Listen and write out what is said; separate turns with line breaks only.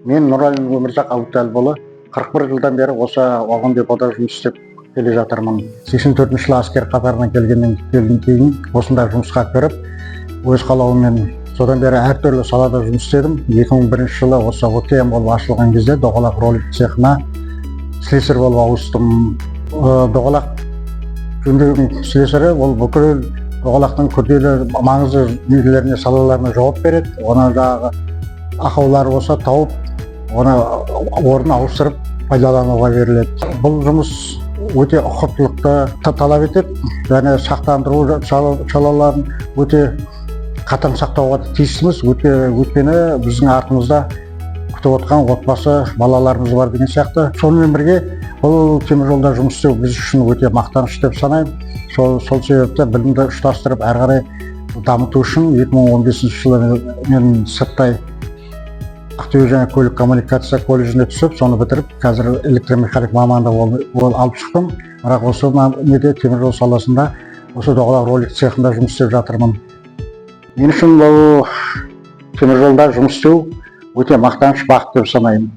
Мен Нұрайын Өмірзақ Әбутәліпұлы 41 жылдан бері осы вагон депода жұмыс істеп келе жатырмын. 84 жылы әскер қатарына келгеннен кейін осында жұмысқа кіріп, өз қалауыммен содан бері әртүрлі салада жұмыс істедім. 2001 жылы осы ОТМ болып ашылған кезде Доғалақ ролик цехына слесарь болып ауыстым. Доғалақ жөндеудің слесарі ол бүкіл Доғалақтың күрделі маңызды нелеріне, салаларына жауап береді. Оны жаңағы ақаулар болса тауып, оны орнын ауыстырып пайдалануға беріледі. Бұл жұмыс өте ұқыптылықты талап етеді және сақтандыру шараларын өте қатаң сақтауға тиістіміз. Өйткені біздің артымызда күтіп отқан отбасы, балаларымыз бар деген сияқты. Сонымен бірге бұл теміржолда жұмыс істеу біз үшін өте мақтаныш деп санаймын. Сол себепті білімді ұштастырып әрі қарай дамыту үшін 2015 жылы мен сырттай Ақтөбе және көлік коммуникация колледжіне түсіп, соны бітіріп, қазір электромеханик мамандығы алып шықтым. Бірақ осы теміржол саласында, осы Доғалақ ролик цехында жұмыс істеп жатырмын. Мен үшін бұл теміржолда жұмыс істеу өте мақтаныш, бақыт деп санаймын.